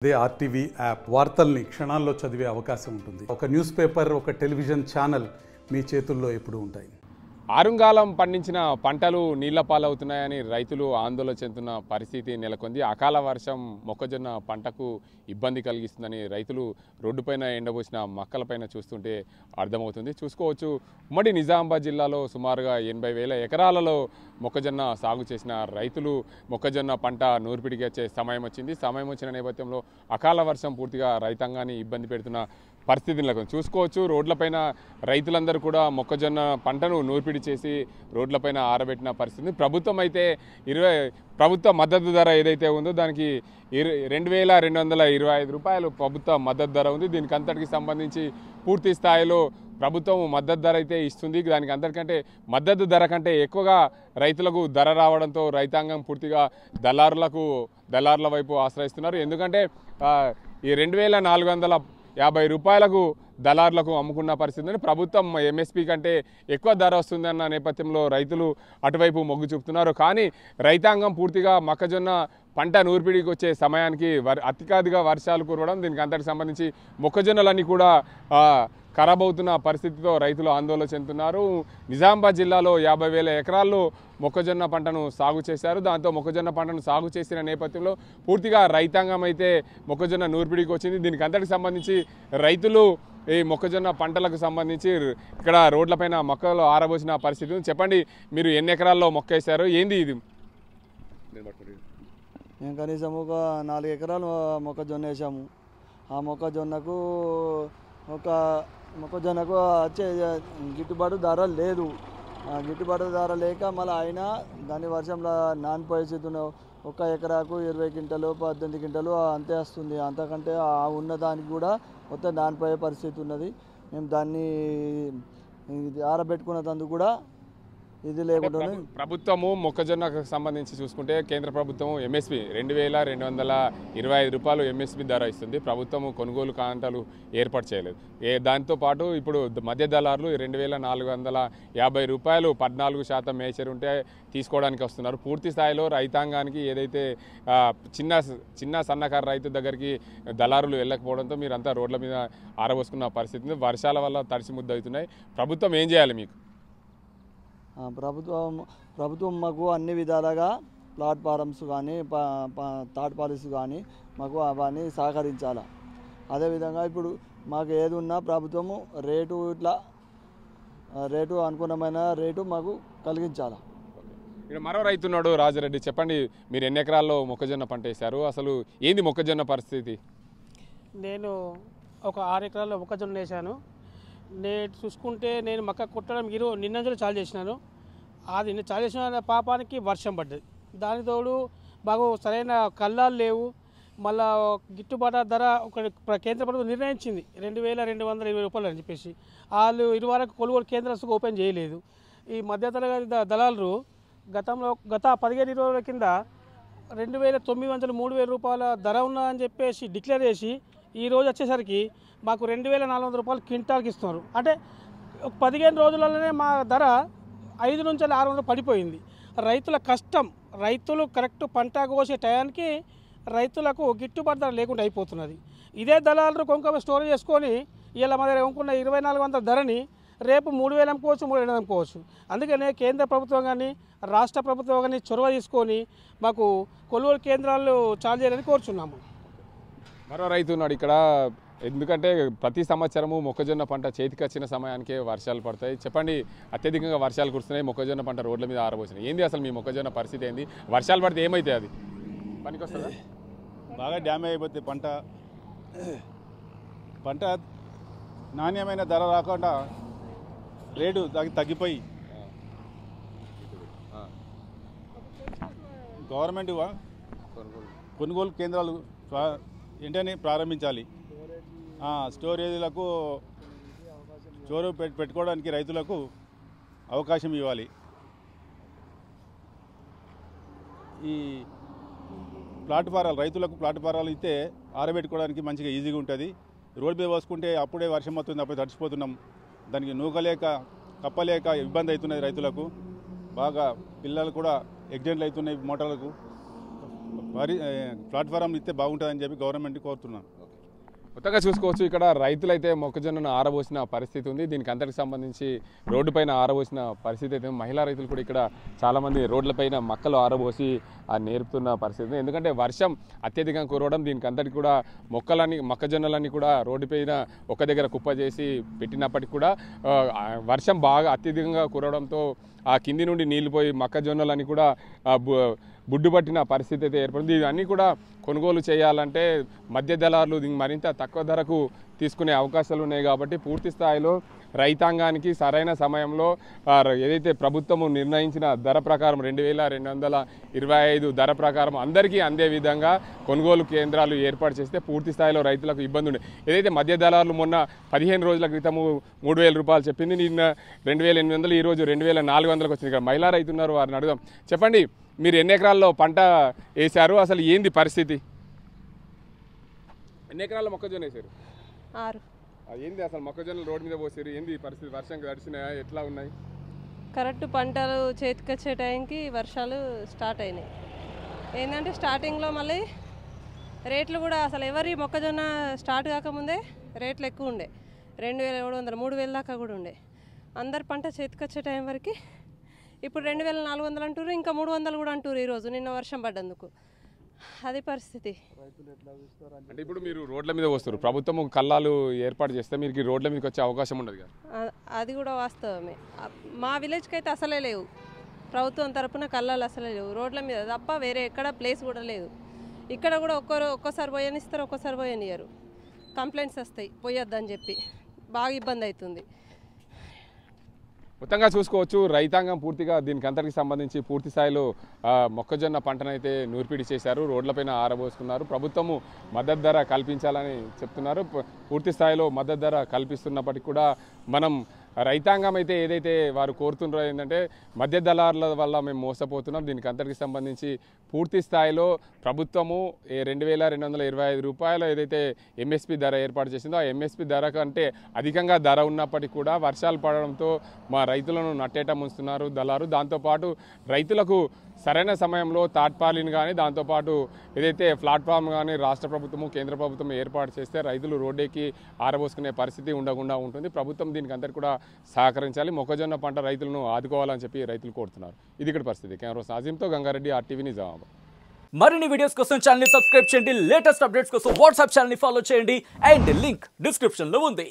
అదే RTV app వార్తల్ని క్షణాల్లో చదివే అవకాశం ఉంటుంది. ఒక న్యూస్ పేపర్, ఒక టెలివిజన్ ఛానల్ మీ చేతుల్లో ఎప్పుడూ ఉంటాయి. ఆరుంగాలం పండించిన పంటలు నీళ్ల పాలవుతున్నాయని రైతులు ఆందోళన చెందుతున్న పరిస్థితి నెలకొంది. అకాల వర్షం మొక్కజొన్న పంటకు ఇబ్బంది కలిగిస్తుందని రైతులు రోడ్డుపైన ఎండబోసిన మక్కలపైన చూస్తుంటే అర్థమవుతుంది. చూసుకోవచ్చు, ఉమ్మడి నిజామాబాద్ జిల్లాలో సుమారుగా 80,000 ఎకరాలలో మొక్కజొన్న సాగు చేసిన రైతులు మొక్కజొన్న పంట నూర్పిడికి వచ్చే సమయం వచ్చింది. సమయం వచ్చిన నేపథ్యంలో అకాల వర్షం పూర్తిగా రైతాంగాన్ని ఇబ్బంది పెడుతున్న పరిస్థితులకు చూసుకోవచ్చు. రోడ్లపైన రైతులందరూ కూడా మొక్కజొన్న పంటను నూర్పిడి చేసి రోడ్లపైన ఆరబెట్టిన పరిస్థితి. ప్రభుత్వం అయితే ప్రభుత్వ మద్దతు ధర ఏదైతే ఉందో దానికి 2,225 రూపాయలు ప్రభుత్వ మద్దతు ధర ఉంది. దీనికి అంతటికి సంబంధించి పూర్తి స్థాయిలో ప్రభుత్వం మద్దతు ధర అయితే ఇస్తుంది. దానికి అందరికంటే మద్దతు ధర కంటే ఎక్కువగా రైతులకు ధర రావడంతో రైతాంగం పూర్తిగా దళారుల వైపు ఆశ్రయిస్తున్నారు. ఎందుకంటే ఈ 2,450 రూపాయలకు దళారులకు అమ్ముకున్న పరిస్థితి. ప్రభుత్వం ఎంఎస్పీ కంటే ఎక్కువ ధర వస్తుందన్న నేపథ్యంలో రైతులు అటువైపు మొగ్గు చూపుతున్నారు. కానీ రైతాంగం పూర్తిగా మొక్కజొన్న పంట నూర్పిడికి వచ్చే సమయానికి అత్యధిక వర్షాలు కురవడం, దీనికి అంతటికి సంబంధించి మొక్కజొన్నలన్నీ కూడా ఖరాబ్ అవుతున్న పరిస్థితితో రైతులు ఆందోళన చెందుతున్నారు. నిజామాబాద్ జిల్లాలో 50,000 ఎకరాల్లో మొక్కజొన్న పంటను సాగు చేశారు. దాంతో మొక్కజొన్న పంటను సాగు చేసిన నేపథ్యంలో పూర్తిగా రైతాంగం అయితే మొక్కజొన్న నూర్పిడికి వచ్చింది. దీనికి అంతటికి సంబంధించి రైతులు ఈ మొక్కజొన్న పంటలకు సంబంధించి ఇక్కడ రోడ్లపైన మొక్కలు ఆరబోసిన పరిస్థితి. చెప్పండి, మీరు ఎన్ని ఎకరాల్లో మొక్క వేశారు, ఏంది ఇది? మేము కనీసం ఒక 4 ఎకరాలు మొక్కజొన్న వేసాము. ఆ మొక్కజొన్నకు వచ్చే గిట్టుబాటు ధర లేదు. గిట్టుబాటు ధర లేక మళ్ళీ అయినా దాని వర్షంలో నానిపోయే స్థితి. 1 ఎకరాకు 20 క్వింటలు 18 క్వింటలు అంతే వస్తుంది. అంతకంటే ఉన్న దానికి కూడా మొత్తం నానిపోయే పరిస్థితి ఉన్నది. మేము దాన్ని ఆరబెట్టుకున్నందుకు కూడా ఇది లేకుండా ప్రభుత్వము మొక్కజొన్నకు సంబంధించి చూసుకుంటే కేంద్ర ప్రభుత్వం ఎంఎస్పి 2,225 రూపాయలు ఎంఎస్పి ధర ఇస్తుంది. ప్రభుత్వము కొనుగోలు కాంటాలు ఏర్పాటు చేయలేదు. దాంతోపాటు ఇప్పుడు మధ్య దళారులు 2,450 రూపాయలు 14% మేచర్ ఉంటే తీసుకోవడానికి వస్తున్నారు. పూర్తి స్థాయిలో రైతాంగానికి ఏదైతే చిన్న సన్నకారు రైతు దగ్గరికి దళారులు వెళ్ళకపోవడంతో మీరంతా రోడ్ల మీద ఆరబోసుకున్న పరిస్థితి. వర్షాల వల్ల తడిసి ముద్దవుతున్నాయి. ప్రభుత్వం ఏం చేయాలి మీకు? ప్రభుత్వం మాకు అన్ని విధాలుగా ప్లాట్ఫారమ్స్ కానీ థర్డ్ పాలసీ కానీ మాకు అవన్నీ సహకరించాలి. అదేవిధంగా ఇప్పుడు మాకు ఏది ఉన్నా ప్రభుత్వము రేటు అనుగుణమైన రేటు మాకు కలిగించాలి. ఇక్కడ మరో రైతున్నాడు రాజరెడ్డి. చెప్పండి, మీరు ఎన్ని ఎకరాల్లో మొక్కజొన్న పంట వేశారు, అసలు ఏంది మొక్కజొన్న పరిస్థితి? నేను ఒక 6 ఎకరాల్లో మొక్కజొన్న వేసాను. నేను చూసుకుంటే నేను మక్క కొట్టడం నిన్న చాలు చేసినాను. అది చాలు చేసిన పాపానికి వర్షం పడ్డది. దాని తోడు మాకు సరైన కళ్ళాలు లేవు. మళ్ళా గిట్టుబాటు ధర ఒక కేంద్ర ప్రభుత్వం నిర్ణయించింది 2,220 రూపాయలు అని చెప్పేసి. వాళ్ళు ఇరువరకు కొనుగోలు కేంద్రాలు ఓపెన్ చేయలేదు. ఈ మధ్యతరగతి దళాలు గత 15-20 రోజుల కింద 2,900 3,000 రూపాయల ధర ఉన్నదని చెప్పేసి డిక్లేర్ చేసి ఈరోజు వచ్చేసరికి మాకు 2,400 రూపాయలు క్వింటాల్కి ఇస్తున్నారు. అంటే 15 రోజులలోనే మా ధర 5 నుంచి 600 పడిపోయింది. రైతుల కష్టం, రైతులు కరెక్ట్ పంట కోసే టయానికి రైతులకు గిట్టుబాటు ధర లేకుండా అయిపోతున్నది. ఇదే దళాలు కొంచెం స్టోర్ చేసుకొని ఇలా మా దగ్గర కొనుక్కున్న 2,400 ధరని రేపు 3,000 అమ్ముకోవచ్చు, 3,000 అమ్ముకోవచ్చు. అందుకనే కేంద్ర ప్రభుత్వం కానీ రాష్ట్ర ప్రభుత్వం కానీ చొరవ తీసుకొని మాకు కొనుగోలు కేంద్రాలు చాలు చేయాలని కోరుచున్నాము. మరో రైతు ఉన్నాడు ఇక్కడ. ఎందుకంటే ప్రతి సంవత్సరము మొక్కజొన్న పంట చేతికి వచ్చిన సమయానికే వర్షాలు పడతాయి. చెప్పండి, అత్యధికంగా వర్షాలు కురుస్తున్నాయి, మొక్కజొన్న పంట రోడ్ల మీద ఆరబోసినాయి. ఏంది అసలు మీ మొక్కజొన్న పరిస్థితి ఏంది? వర్షాలు పడితే ఏమైతే అది పనికి వస్తుందా? బాగా డ్యామేజ్ అయిపోతుంది పంట నాణ్యమైన ధర రాకుండా రేటు తగ్గిపోయి గవర్నమెంట్ కొనుగోలు కేంద్రాలు వెంటనే ప్రారంభించాలి. స్టోరేజీలకు పెట్టుకోవడానికి రైతులకు అవకాశం ఇవ్వాలి. ఈ రైతులకు ప్లాట్ఫారాలు ఇస్తే ఆరబెట్టుకోవడానికి మంచిగా ఈజీగా ఉంటుంది. రోడ్డు మీద పోసుకుంటే అప్పుడే వర్షం వస్తుంది, అప్పుడే తడిచిపోతున్నాం. దానికి నూకలేక కప్పలేక ఇబ్బంది అవుతున్నది రైతులకు. బాగా పిల్లలు కూడా యాక్సిడెంట్లు అవుతున్నాయి మోటార్లకు. ప్లాట్ఫారం ఇస్తే బాగుంటుందని చెప్పి గవర్నమెంట్ కోరుతున్నాను. కొత్తగా చూసుకోవచ్చు ఇక్కడ రైతులైతే మొక్కజొన్నను ఆరబోసిన పరిస్థితి ఉంది. దీనికి అంతటికి సంబంధించి రోడ్డుపైన ఆరబోసిన పరిస్థితి అయితే మహిళా రైతులు కూడా ఇక్కడ చాలామంది రోడ్లపైన మక్కలు ఆరబోసి నేర్పుతున్న పరిస్థితి. ఎందుకంటే వర్షం అత్యధికంగా కురవడం దీనికి అంతటికి కూడా మొక్కజొన్నలన్నీ కూడా రోడ్డుపైన ఒక దగ్గర కుప్ప చేసి పెట్టినప్పటికీ కూడా వర్షం బాగా అత్యధికంగా కురవడంతో ఆ కింది నుండి నీళ్లు పోయి మొక్కజొన్నలని కూడా బుడ్డుపట్టిన పరిస్థితి అయితే ఏర్పడింది. ఇవన్నీ కూడా కొనుగోలు చేయాలంటే మధ్య దళారులు దీనికి మరింత తక్కువ ధరకు తీసుకునే అవకాశాలు ఉన్నాయి. కాబట్టి పూర్తి స్థాయిలో రైతాంగానికి సరైన సమయంలో ఏదైతే ప్రభుత్వము నిర్ణయించిన ధర ప్రకారం 2225 ధర ప్రకారం అందరికీ అందే విధంగా కొనుగోలు కేంద్రాలు ఏర్పాటు చేస్తే పూర్తి స్థాయిలో రైతులకు ఇబ్బంది ఉండే. ఏదైతే మధ్య దళారులు మొన్న 15 రోజుల క్రితము 3000 రూపాయలు చెప్పింది, నిన్న 2800, ఈరోజు 2400కు వచ్చింది. ఇక్కడ మహిళా రైతులు ఉన్నారు, వారిని అడుగుదాం. చెప్పండి, మీరు ఎన్ని ఎకరాల్లో పంట వేశారు, అసలు ఏంది పరిస్థితి? ఎన్ని ఎకరాల్లో మొక్కజొన్న వేశారు? 6. ఏంది అసలు మొక్కజొన్నలు రోడ్డు మీద పోసారు, ఏంది పరిస్థితి? వర్షం గడిచినాయా, ఎట్లా ఉన్నాయి? కరెక్ట్ పంటలు చేతికొచ్చే టైంకి వర్షాలు స్టార్ట్ అయినాయి. ఏంటంటే స్టార్టింగ్లో మళ్ళీ రేట్లు కూడా అసలు ఎవరి మొక్కజొన్న స్టార్ట్ కాకముందే రేట్లు ఎక్కువ ఉండే, 2700, 3000 దాకా కూడా ఉండే. అందరు పంట చేతికొచ్చే టైం వరకు ఇప్పుడు 2400 అంటారు, ఇంకా 300 కూడా అంటారు ఈరోజు నిన్న వర్షం పడ్డందుకు. అది పరిస్థితి. అంటే ఇప్పుడు మీరు రోడ్ల మీద వస్తారు, ప్రభుత్వం కల్లాలు ఏర్పాటు చేస్తే మీరు రోడ్ల మీదకి వచ్చే అవకాశం ఉండదు కదా? అది కూడా వాస్తవమే. మా విలేజ్కి అయితే అసలే లేవు, ప్రభుత్వం తరపున కల్లాలు అసలే లేవు. రోడ్ల మీద తప్ప వేరే ఎక్కడ ప్లేస్ కూడా లేదు. ఇక్కడ కూడా ఒక్కోసారి పోయనిస్తారు, ఒక్కోసారి పోయనియరు. కంప్లైంట్స్ వస్తాయి పోయొద్దని చెప్పి, బాగా ఇబ్బంది అవుతుంది. మొత్తంగా చూసుకోవచ్చు రైతాంగం పూర్తిగా దీనికి అంతటికి సంబంధించి పూర్తి స్థాయిలో మొక్కజొన్న పంటనైతే నూర్పిడి చేశారు, రోడ్లపైన ఆరబోసుకున్నారు. ప్రభుత్వము మద్దతు ధర కల్పించాలని చెప్తున్నారు. పూర్తి స్థాయిలో మద్దతు ధర కల్పిస్తున్నప్పటికీ కూడా మనం రైతాంగం అయితే ఏదైతే వారు కోరుతున్నారో ఏంటంటే మధ్య దళారుల వల్ల మేము మోసపోతున్నాం. దీనికి అంతటికి సంబంధించి పూర్తి స్థాయిలో ప్రభుత్వము 2225 రూపాయలు ఏదైతే ఎంఎస్పి ధర ఏర్పాటు చేసిందో ఆ ఎంఎస్పి ధర కంటే అధికంగా ధర ఉన్నప్పటికీ కూడా వర్షాలు పడడంతో మా రైతులను నట్టేట ముంచుతున్నారు దళారు. దాంతోపాటు రైతులకు సరైన సమయంలో తాట్పాలిని కానీ దాంతోపాటు ఏదైతే ప్లాట్ఫామ్ కానీ రాష్ట్ర ప్రభుత్వము కేంద్ర ప్రభుత్వం ఏర్పాటు చేస్తే రైతులు రోడ్డెక్కి ఆరబోసుకునే పరిస్థితి ఉండకుండా ఉంటుంది. ప్రభుత్వం దీనికి అందరికీ కూడా సహకరించాలి, మొక్కజొన్న పంట రైతులను ఆదుకోవాలని చెప్పి రైతులు కోరుతున్నారు. ఇది ఇక్కడ పరిస్థితి. కెమెరా నాజిమ్తో గంగారెడ్డి, RTV నిజామాబాద్. మరిన్ని వీడియోస్ కోసం ఛానల్ ని సబ్స్క్రైబ్ చేయండి, లేటెస్ట్ అప్డేట్స్ కోసం వాట్సాప్ ఛానల్ ని ఫాలో చేయండి అండ్ లింక్ డిస్క్రిప్షన్ లో ఉంది.